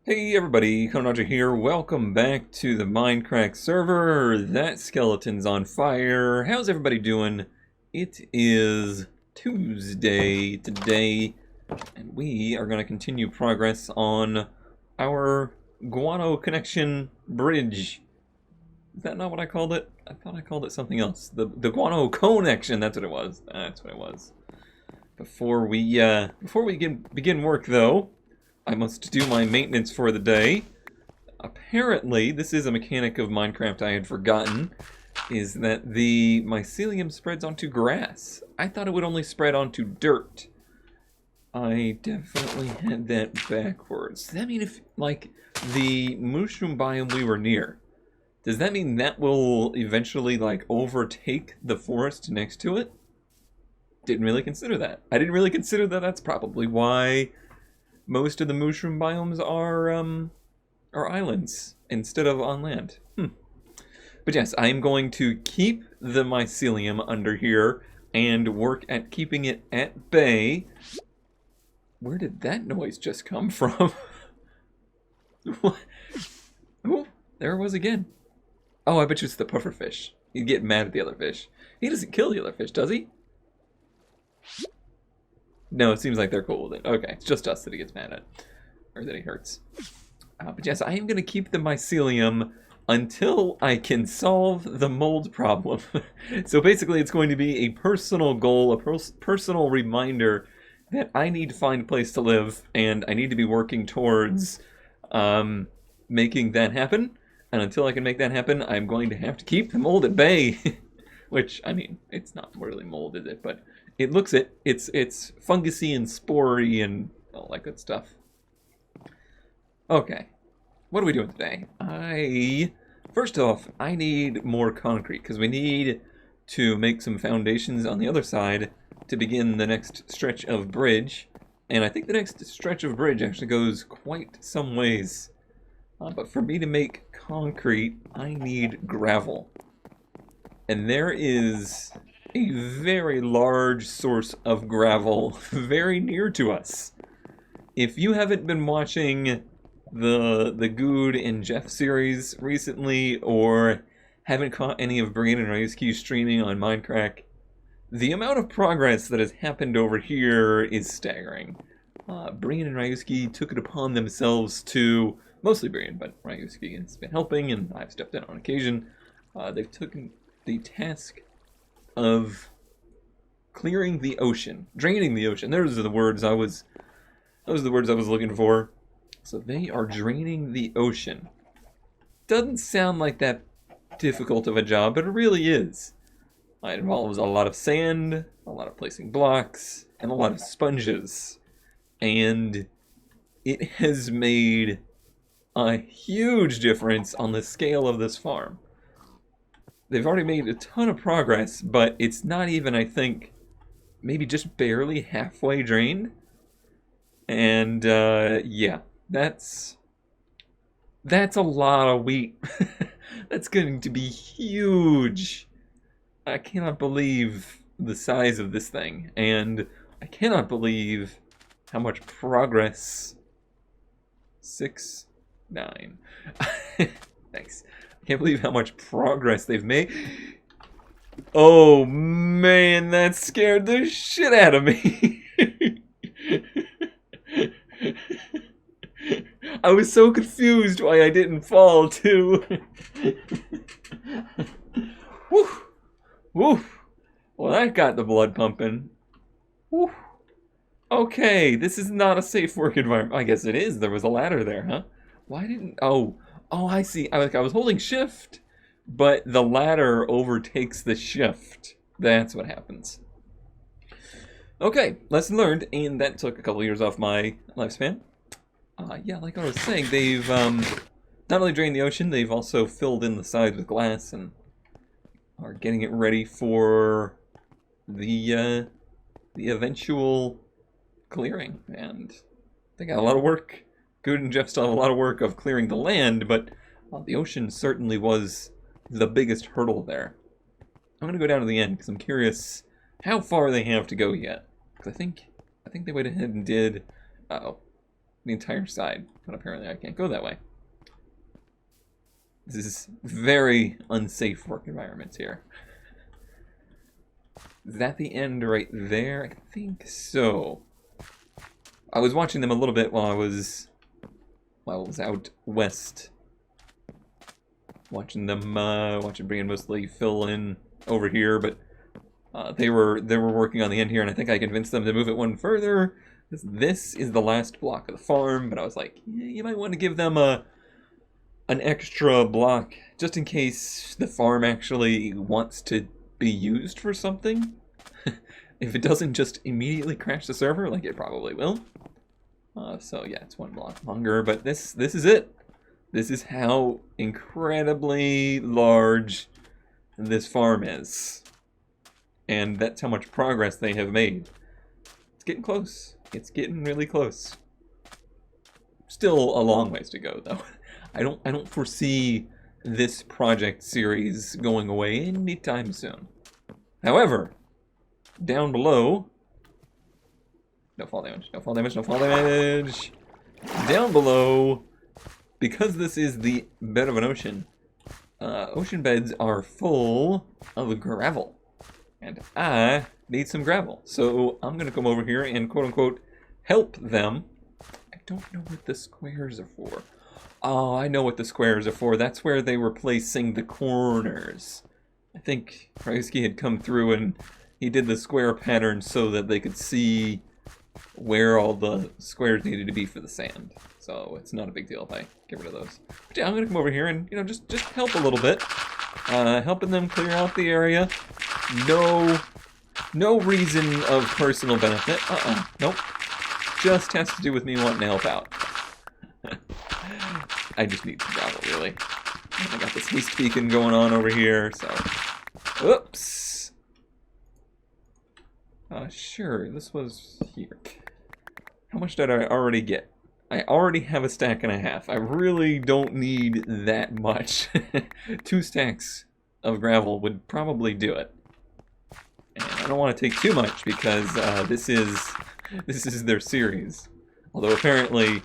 Hey everybody, Konoja here. Welcome back to the Mindcrack server. That skeleton's on fire. How's everybody doing? It is Tuesday today, and we are going to continue progress on our Guano Connection Bridge. Is that not what I called it? I thought I called it something else. The Guano Connection, that's what it was. That's what it was. Before we begin work though, I must do my maintenance for the day. Apparently, this is a mechanic of Minecraft I had forgotten, is that the mycelium spreads onto grass. I thought it would only spread onto dirt. I definitely had that backwards. Does that mean if, like, the mushroom biome we were near, does that mean that will eventually, like, overtake the forest next to it? Didn't really consider that. I didn't really consider that that's probably why most of the mushroom biomes are islands instead of on land. But yes, I am going to keep the mycelium under here and work at keeping it at bay. Where did that noise just come from? What? Oh, there it was again. Oh, I bet you it's the pufferfish. He'd get mad at the other fish. He doesn't kill the other fish, does he? No, it seems like they're cool with it. Okay, it's just us that he gets mad at. Or that he hurts. But yes, I am going to keep the mycelium until I can solve the mold problem. So basically it's going to be a personal goal, a personal reminder that I need to find a place to live, and I need to be working towards making that happen. And until I can make that happen, I'm going to have to keep the mold at bay. Which, I mean, it's not really mold, is it? But it looks it. It's fungusy and spory and all that good stuff. Okay, what are we doing today? First off, I need more concrete, because we need to make some foundations on the other side to begin the next stretch of bridge. And I think the next stretch of bridge actually goes quite some ways. But for me to make concrete, I need gravel. And there is a very large source of gravel very near to us. If you haven't been watching the Good and Jeff series recently, or haven't caught any of Brian and Ryusuke's streaming on Mindcrack, the amount of progress that has happened over here is staggering. Brian and Ryusuke took it upon themselves to, mostly Brian, but Ryusuke has been helping, and I've stepped in on occasion. They've taken the task of clearing the ocean, draining the ocean. Those are the words I was looking for. So they are draining the ocean. Doesn't sound like that difficult of a job, but it really is. It involves a lot of sand, a lot of placing blocks, and a lot of sponges. And it has made a huge difference on the scale of this farm. They've already made a ton of progress, but it's not even, I think, maybe just barely halfway drained. And, yeah. That's a lot of wheat. That's going to be huge. I cannot believe the size of this thing, and I cannot believe how much progress. 6, 9. Thanks. I can't believe how much progress they've made. Oh man, that scared the shit out of me. I was so confused why I didn't fall, too. Woo! Woo! Well, that got the blood pumping. Woo! Okay, this is not a safe work environment. I guess it is. There was a ladder there, huh? Why didn't... Oh, I see. I was holding shift, but the ladder overtakes the shift. That's what happens. Okay, lesson learned, and that took a couple years off my lifespan. Yeah, like I was saying, they've not only drained the ocean, they've also filled in the sides with glass and are getting it ready for the eventual clearing. And they got a lot of work. Good and Jeff still have a lot of work of clearing the land, but the ocean certainly was the biggest hurdle there. I'm gonna go down to the end because I'm curious how far they have to go yet. Because I think they went ahead and did the entire side. But apparently I can't go that way. This is very unsafe work environments here. Is that the end right there? I think so. I was watching them a little bit while I was out west. Watching them, watching Brian mostly fill in over here, but they were working on the end here, and I think I convinced them to move it one further. This is the last block of the farm, but I was like, yeah, you might want to give them an extra block just in case the farm actually wants to be used for something. If it doesn't just immediately crash the server, like it probably will. So yeah, it's one block longer, but this is it. This is how incredibly large this farm is. And that's how much progress they have made. It's getting close. It's getting really close. Still a long ways to go, though. I don't foresee this project series going away anytime soon. However, down below, no fall damage, no fall damage, no fall damage. Down below, because this is the bed of an ocean, ocean beds are full of gravel. And I need some gravel. So I'm going to come over here and quote-unquote help them. I don't know what the squares are for. Oh, I know what the squares are for. That's where they were placing the corners. I think Ryusuke had come through and he did the square pattern so that they could see where all the squares needed to be for the sand. So it's not a big deal if I get rid of those. But yeah, I'm going to come over here and, just help a little bit. Helping them clear out the area. No reason of personal benefit. Nope. Just has to do with me wanting to help out. I just need some gravel, really. I got this haste beacon going on over here, so... Oops! Sure, this was here. How much did I already get? I already have a stack and a half. I really don't need that much. 2 stacks of gravel would probably do it. And I don't want to take too much because this is their series. Although apparently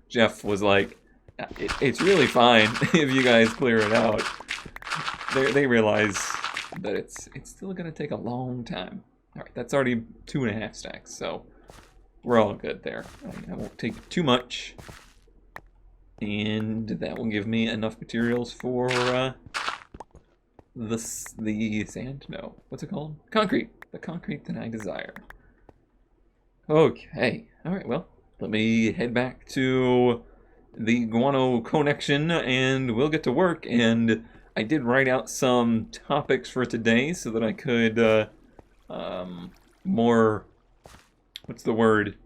Jeff was like, it's really fine if you guys clear it out. They realize that it's still going to take a long time. Alright, that's already 2.5 stacks, so we're all good there. I won't take too much. And that will give me enough materials for the sand? No. What's it called? Concrete. The concrete that I desire. Okay. Alright, well, let me head back to the guano connection and we'll get to work. And I did write out some topics for today so that I could, more, what's the word?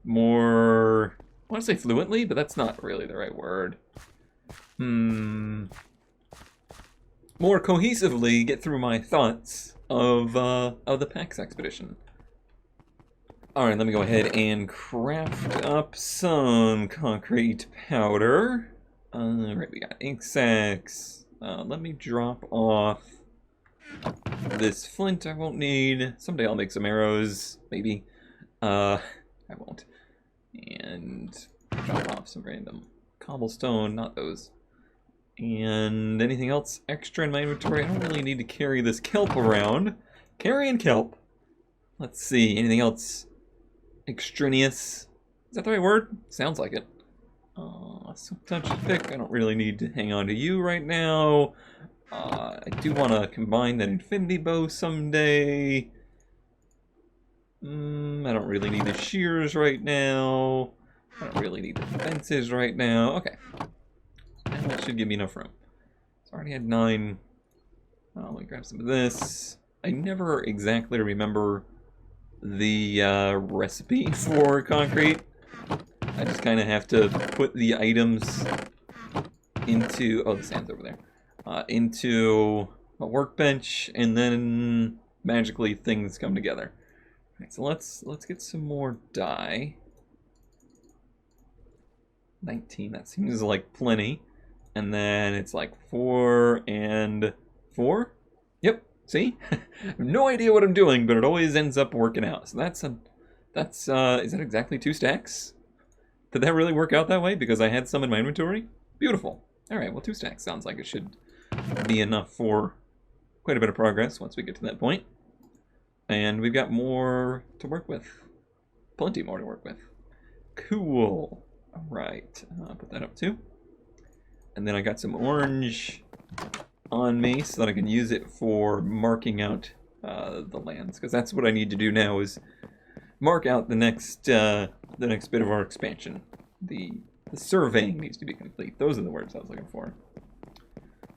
More, I want to say fluently, but that's not really the right word. More cohesively get through my thoughts of the PAX expedition. Alright, let me go ahead and craft up some concrete powder. Alright, we got ink sacks. Let me drop off this flint I won't need. Someday I'll make some arrows, maybe. I won't. And drop off some random cobblestone, not those. And anything else extra in my inventory? I don't really need to carry this kelp around. Carrying kelp. Let's see, anything else extraneous? Is that the right word? Sounds like it. Some touch of pick. I don't really need to hang on to you right now. I do want to combine that infinity bow someday. I don't really need the shears right now. I don't really need the fences right now. Okay. And that should give me enough room. So I already had 9. Let me grab some of this. I never exactly remember the recipe for concrete. I just kind of have to put the items into... Oh, the sand's over there. Into a workbench, and then magically things come together. Alright, so let's get some more dye. 19, that seems like plenty. And then it's like 4 and 4? Yep, see? I have no idea what I'm doing, but it always ends up working out. So that's That's, is that exactly 2 stacks? Did that really work out that way? Because I had some in my inventory? Beautiful. Alright, well 2 stacks sounds like it should be enough for quite a bit of progress once we get to that point. And we've got more to work with. Plenty more to work with. Cool. Alright, put that up too. And then I got some orange on me so that I can use it for marking out the lands. Because that's what I need to do now is mark out the next bit of our expansion. The surveying needs to be complete. Those are the words I was looking for.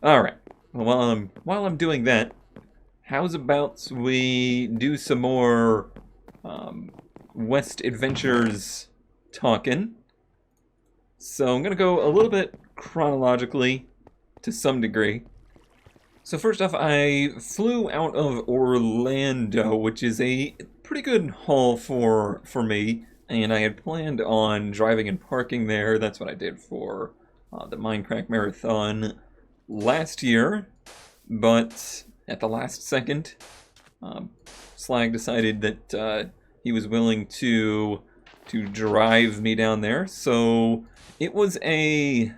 Alright. Well, while I'm doing that, how's about we do some more West Adventures talking. So I'm going to go a little bit chronologically to some degree. So first off, I flew out of Orlando, which is a pretty good haul for me, and I had planned on driving and parking there. That's what I did for the Mindcrack Marathon last year, but at the last second, Slag decided that he was willing to drive me down there, so it was a,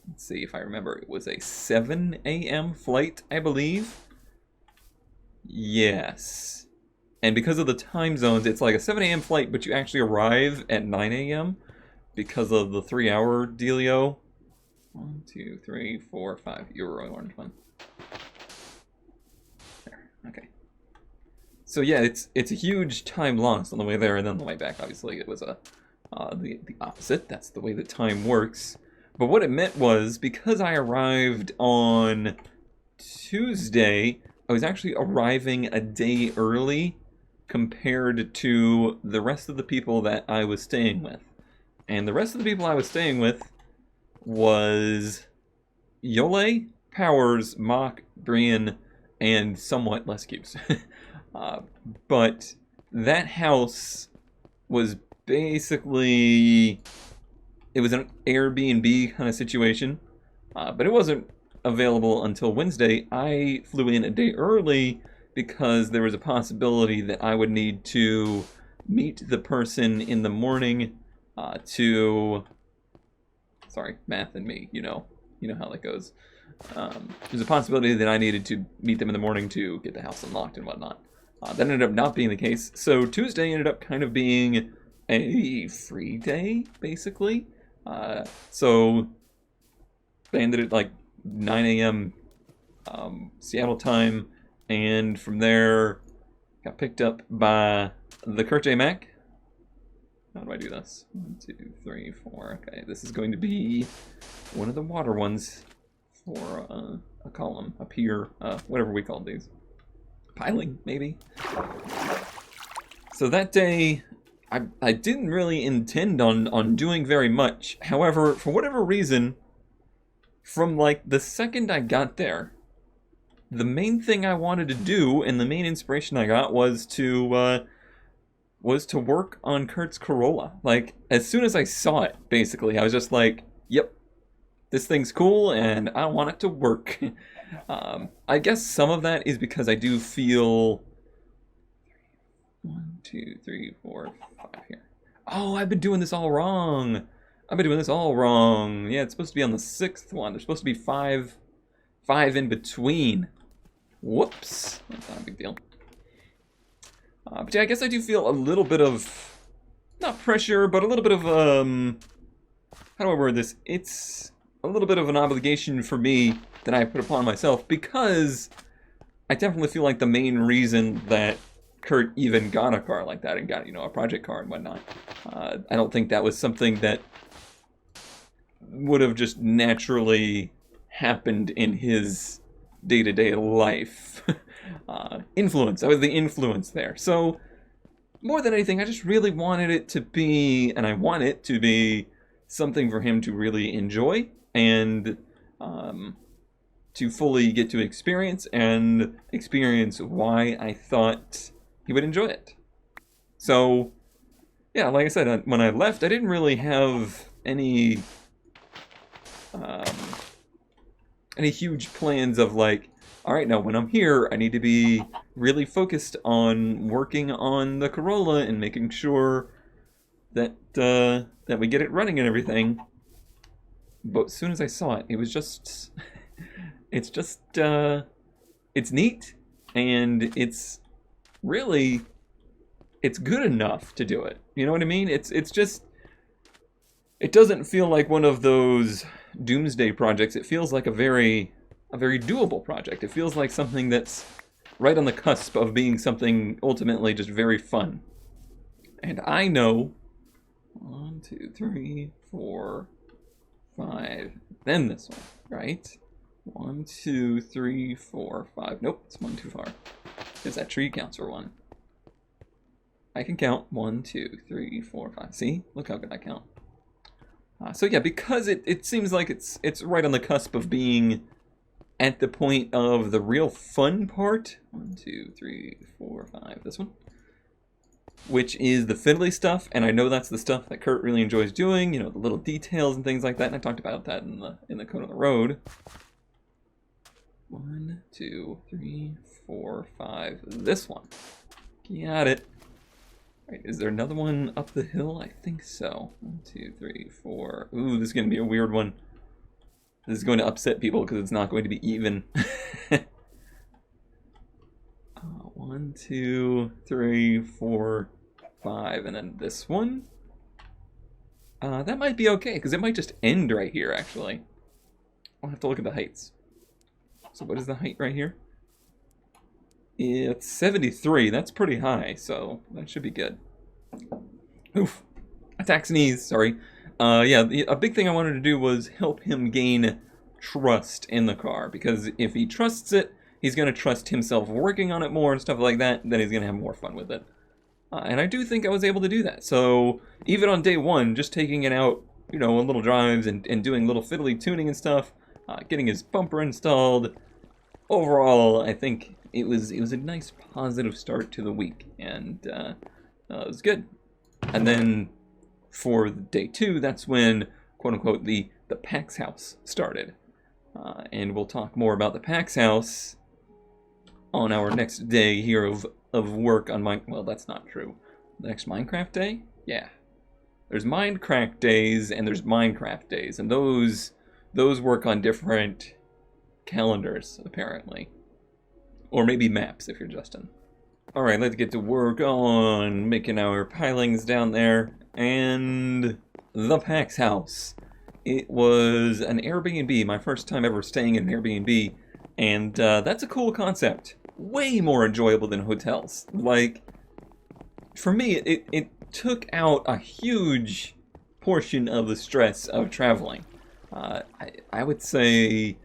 let's see if I remember, it was a 7 a.m. flight, I believe. Yes. And because of the time zones, it's like a 7 a.m. flight, but you actually arrive at 9 a.m. because of the 3-hour dealio. 1, 2, 3, 4, 5. You were orange one. There. Okay. So yeah, it's a huge time loss on the way there, and then on the way back, obviously, it was the opposite. That's the way that time works. But what it meant was, because I arrived on Tuesday, I was actually arriving a day early compared to the rest of the people that I was staying with. And the rest of the people I was staying with was Yole, Powers, Mock, Brian, and somewhat less cubes. But that house was basically, it was an Airbnb kind of situation, but it wasn't available until Wednesday. I flew in a day early because there was a possibility that I would need to meet the person in the morning sorry, math and me, you know how that goes. There's a possibility that I needed to meet them in the morning to get the house unlocked and whatnot. That ended up not being the case, so Tuesday ended up kind of being a free day, basically. So they ended at like 9 a.m. Seattle time, and from there got picked up by the Kurt J. Mac. How do I do this? 1, 2, 3, 4. Okay, this is going to be one of the water ones for a column, a pier, whatever we call these. Piling, maybe? So that day, I didn't really intend on doing very much. However, for whatever reason, from like the second I got there, the main thing I wanted to do and the main inspiration I got was to work on Kurt's Corolla. Like, as soon as I saw it, basically, I was just like, yep, this thing's cool and I want it to work. I guess some of that is because I do feel 1, 2, 3, 4, 5 here. Oh, I've been doing this all wrong. Yeah, it's supposed to be on the 6th one. There's supposed to be 5 in between. Whoops. That's not a big deal. But yeah, I guess I do feel a little bit of, not pressure, but a little bit of, how do I word this? It's a little bit of an obligation for me that I put upon myself, because I definitely feel like the main reason that Kurt even got a car like that and got, a project car and whatnot, I don't think that was something that would have just naturally happened in his day-to-day life. Influence. I was the influence there. So, more than anything, I just really wanted it to be, and I want it to be, something for him to really enjoy and to fully get to experience why I thought he would enjoy it. So, yeah, like I said, when I left, I didn't really have any any huge plans of like, all right, now when I'm here, I need to be really focused on working on the Corolla and making sure that that we get it running and everything. But as soon as I saw it, it was just, it's just, it's neat, and it's really, it's good enough to do it. You know what I mean? It's just, it doesn't feel like one of those doomsday projects. It feels like a very doable project. It feels like something that's right on the cusp of being something ultimately just very fun. And I know 1, 2, 3, 4, 5, then this one, right? 1, 2, 3, 4, 5. Nope, it's one too far. Because that tree counts for 1. I can count 1, 2, 3, 4, 5. See? Look how good I count. So yeah, because it seems like it's right on the cusp of being at the point of the real fun part. 1, 2, 3, 4, 5. This one. Which is the fiddly stuff, and I know that's the stuff that Kurt really enjoys doing, you know, the little details and things like that, and I talked about that in the Code on the Road. 1, 2, 3, 4, 5. This one. Got it. Right, is there another one up the hill? I think so. 1, 2, 3, 4. Ooh, this is going to be a weird one. This is going to upset people because it's not going to be even. 1, 2, 3, 4, 5, and then this one. That might be okay, because it might just end right here, actually. I'll have to look at the heights. So what is the height right here? It's 73. That's pretty high, so that should be good. Oof. Attack sneeze, sorry. Yeah, a big thing I wanted to do was help him gain trust in the car, because if he trusts it, he's going to trust himself working on it more and stuff like that, then he's going to have more fun with it. And I do think I was able to do that. So even on day 1, just taking it out, you know, on little drives and doing little fiddly tuning and stuff, getting his bumper installed, overall, I think it was a nice positive start to the week, and it was good. And then for day 2, that's when, quote unquote, the PAX house started. And we'll talk more about the PAX house on our next day here of work on well, that's not true. The next Minecraft day? Yeah. There's Mindcrack days and there's Minecraft days, and those work on different calendars, apparently. Or maybe maps, if you're Justin. Alright, let's get to work on making our pilings down there. And the PAX house. It was an Airbnb, my first time ever staying in an Airbnb. And that's a cool concept. Way more enjoyable than hotels. Like, for me, it took out a huge portion of the stress of traveling. I would say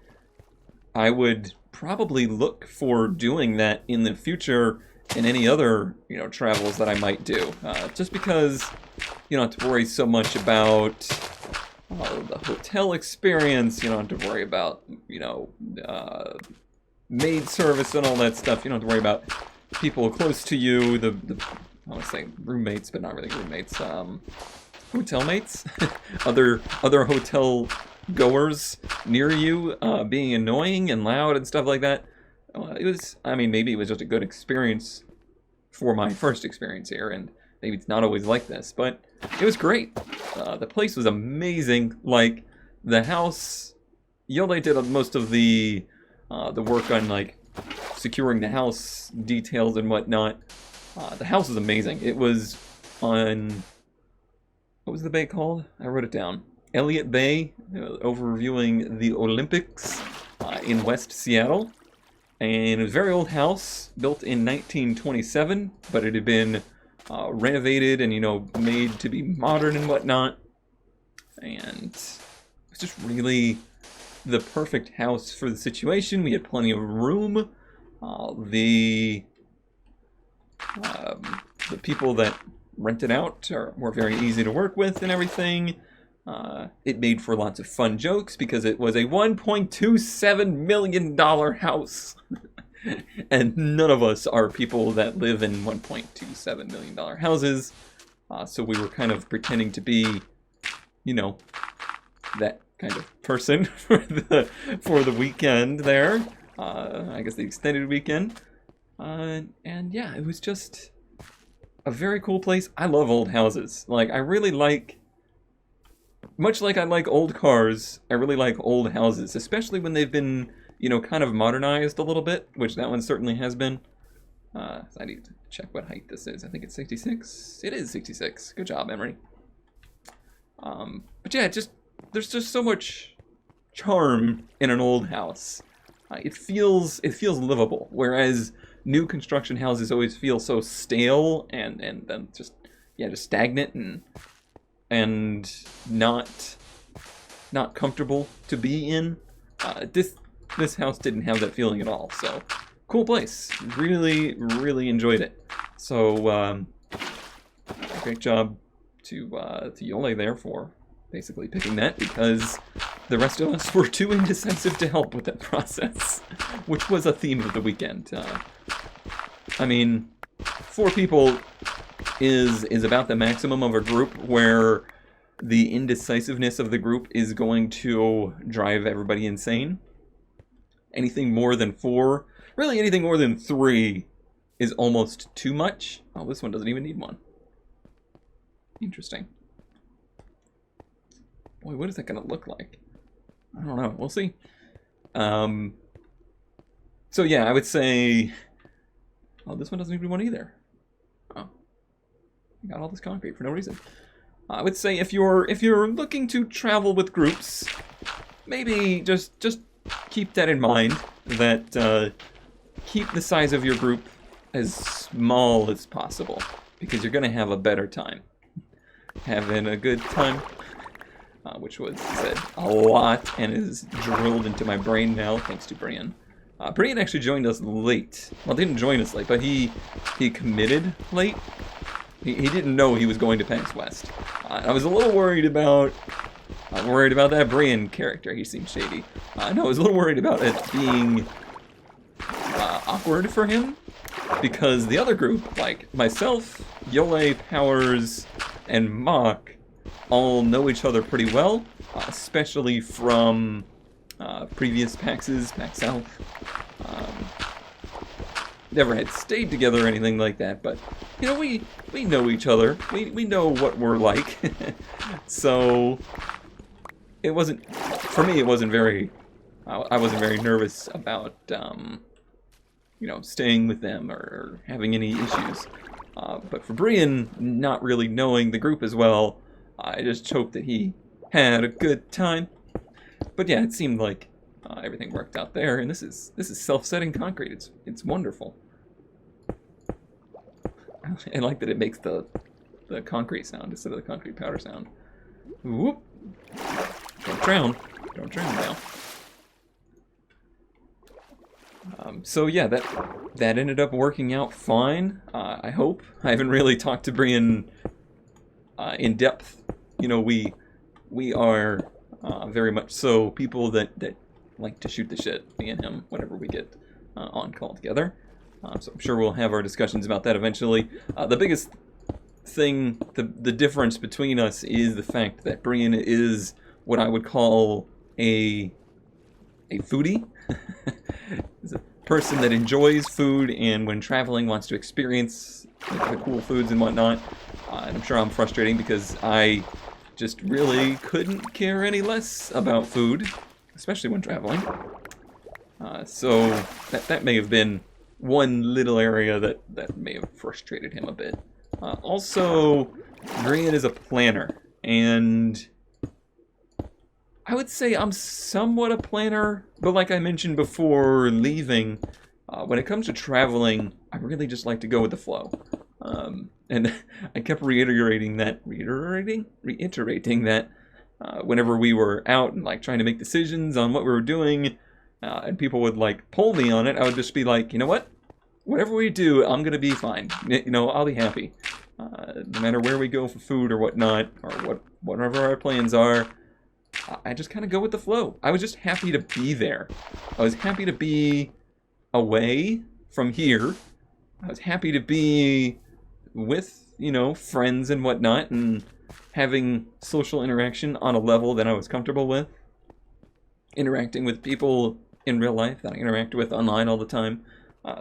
I would probably look for doing that in the future in any other, you know, travels that I might do. Just because you don't have to worry so much about the hotel experience. You don't have to worry about, you know, maid service and all that stuff. You don't have to worry about people close to you, I want to say roommates, but not really roommates, hotel mates, other hotel goers near you, being annoying and loud and stuff like that. It was, I mean, maybe it was just a good experience for my first experience here, and maybe it's not always like this, but it was great. The place was amazing. Like, the house, Yole did most of the work on, like, securing the house details and whatnot. The house was amazing. It was on, what was the bay called? I wrote it down. Elliott Bay, overviewing the Olympics in West Seattle. And it was a very old house, built in 1927, but it had been renovated and, you know, made to be modern and whatnot. And it was just really the perfect house for the situation. We had plenty of room. The people that rented out were very easy to work with and everything. It made for lots of fun jokes because it was a $1.27 million house. And none of us are people that live in $1.27 million houses. So we were kind of pretending to be, you know, that kind of person for the weekend there. I guess the extended weekend. And yeah, it was just a very cool place. I love old houses. Like, I really like, much like I like old cars, I really like old houses, especially when they've been, you know, kind of modernized a little bit, which that one certainly has been. So I need to check what height this is. I think it's 66. It is 66. Good job, Emery. But yeah, there's just so much charm in an old house. It feels livable, whereas new construction houses always feel so stale and then just stagnant and not comfortable to be in. This house didn't have that feeling at all. So cool place. Really, really enjoyed it. So great job to Yole there for basically picking that, because the rest of us were too indecisive to help with that process, which was a theme of the weekend. I mean, 4 people is about the maximum of a group where the indecisiveness of the group is going to drive everybody insane. Anything more than 4, really anything more than 3 is almost too much. Oh, this one doesn't even need one. Interesting. Boy, what is that going to look like? I don't know. We'll see. So yeah, I would say... Oh, this one doesn't even need one either. Oh. I got all this concrete for no reason. I would say if you're looking to travel with groups, maybe just keep that in mind, that keep the size of your group as small as possible, because you're going to have a better time. Having a good time, which was said a lot and is drilled into my brain now thanks to Brian. Brian actually joined us late. Well, didn't join us late, but he committed late. He didn't know he was going to PAX West. I was a little worried about that Brian character. He seemed shady. No, I was a little worried about it being awkward for him, because the other group, like myself, Yole, Powers, and Mock, all know each other pretty well, especially from previous PAXs, PAX South. Never had stayed together or anything like that, but you know, we know each other. We know what we're like. So it wasn't, for me, it wasn't very, I wasn't very nervous about you know, staying with them or having any issues. But for Brian, not really knowing the group as well, I just hoped that he had a good time. But yeah, it seemed like everything worked out there, and this is self-setting concrete. It's wonderful. I like that it makes the concrete sound instead of the concrete powder sound. Whoop! Don't drown now. So yeah, that ended up working out fine. I hope. I haven't really talked to Brian in depth. You know, we are very much so people that like to shoot the shit, me and him, whenever we get on call together. So I'm sure we'll have our discussions about that eventually. The biggest thing, the difference between us is the fact that Brian is what I would call a foodie. He's a person that enjoys food, and when traveling wants to experience the cool foods and whatnot. And I'm sure I'm frustrating because I just really couldn't care any less about food, especially when traveling. So that may have been one little area that may have frustrated him a bit. Also, Brian is a planner, and I would say I'm somewhat a planner, but like I mentioned before leaving, when it comes to traveling, I really just like to go with the flow. And I kept reiterating that whenever we were out and like trying to make decisions on what we were doing, and people would like pull me on it, I would just be like, you know what? Whatever we do, I'm gonna be fine. You know, I'll be happy. No matter where we go for food or whatnot, or whatever our plans are, I just kind of go with the flow. I was just happy to be there. I was happy to be away from here. I was happy to be with, you know, friends and whatnot, and having social interaction on a level that I was comfortable with. interacting with people in real life that I interact with online all the time.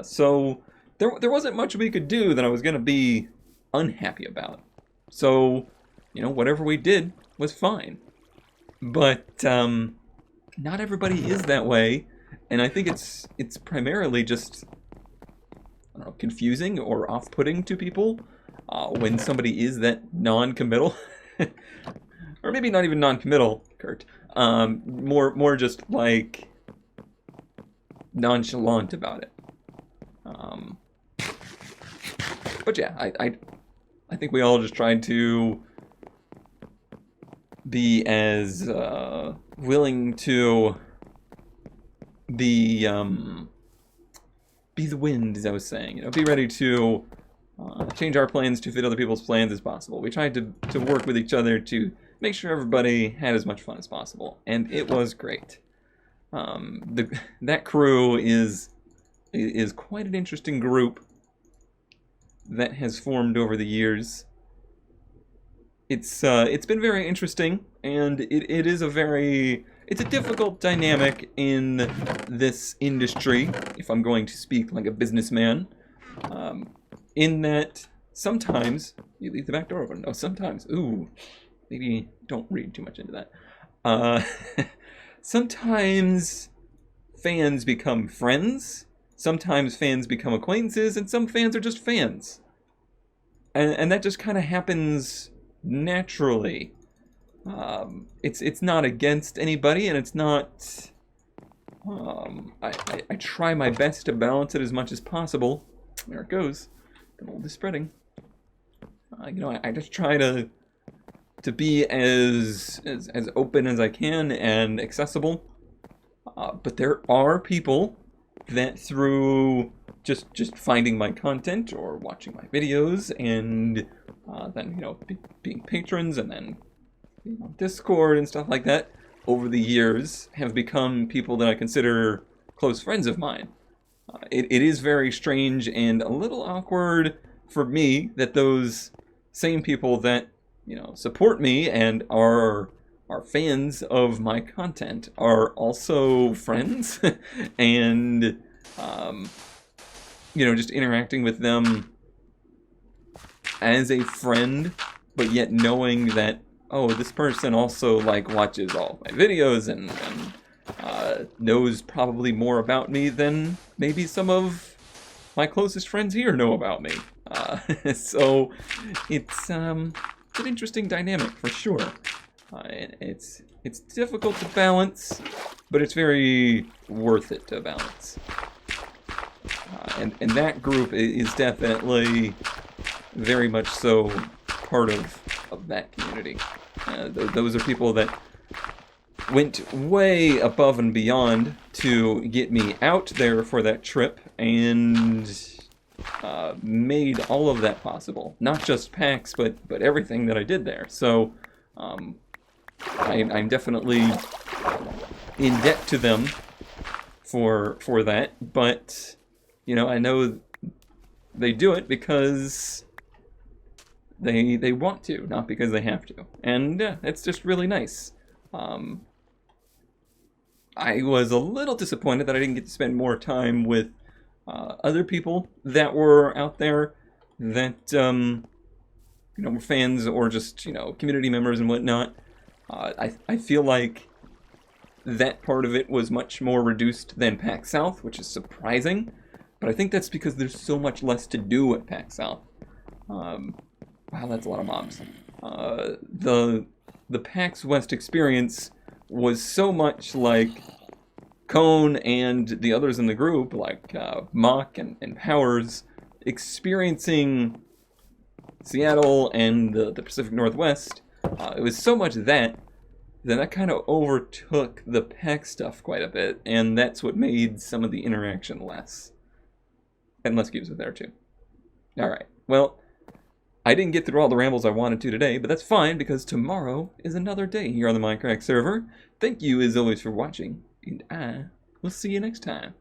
So there wasn't much we could do that I was going to be unhappy about. So, you know, whatever we did was fine. But not everybody is that way, and I think it's primarily just, I don't know, confusing or off-putting to people when somebody is that non-committal. Or maybe not even non-committal, Kurt. More just like nonchalant about it. But yeah, I think we all just tried to be as willing to be the wind, as I was saying. You know, be ready to change our plans to fit other people's plans as possible. We tried to work with each other to make sure everybody had as much fun as possible, and it was great. That crew is quite an interesting group that has formed over the years. It's been very interesting, and it is it's a difficult dynamic in this industry, if I'm going to speak like a businessman, in that sometimes you leave the back door open. No, sometimes, ooh, maybe don't read too much into that. Sometimes fans become friends, sometimes fans become acquaintances, and some fans are just fans. And that just kind of happens naturally. It's not against anybody, and it's not... I try my best to balance it as much as possible. There it goes. The mold is spreading. You know, I just try to be as open as I can and accessible. But there are people that through just finding my content or watching my videos and then, you know, being patrons and then being on Discord and stuff like that over the years have become people that I consider close friends of mine. It is very strange and a little awkward for me that those same people that, you know, support me and are fans of my content are also friends and you know, just interacting with them as a friend, but yet knowing that, oh, this person also like watches all of my videos and knows probably more about me than maybe some of my closest friends here know about me. So it's an interesting dynamic for sure. It's difficult to balance, but it's very worth it to balance. And that group is definitely very much so part of that community. Those are people that went way above and beyond to get me out there for that trip and made all of that possible. Not just PAX, but everything that I did there. So I'm definitely in debt to them for that, but you know, I know they do it because they want to, not because they have to. And it's just really nice. I was a little disappointed that I didn't get to spend more time with other people that were out there that, you know, were fans or just, you know, community members and whatnot. I feel like that part of it was much more reduced than PAX South, which is surprising. But I think that's because there's so much less to do at PAX South. Wow, that's a lot of mobs. The PAX West experience was so much like Cone and the others in the group, like Mock and Powers, experiencing Seattle and the Pacific Northwest. It was so much that kind of overtook the PAX stuff quite a bit, and that's what made some of the interaction less. And less cubes were there too. Alright, well, I didn't get through all the rambles I wanted to today, but that's fine because tomorrow is another day here on the Mindcrack server. Thank you as always for watching, and I will see you next time.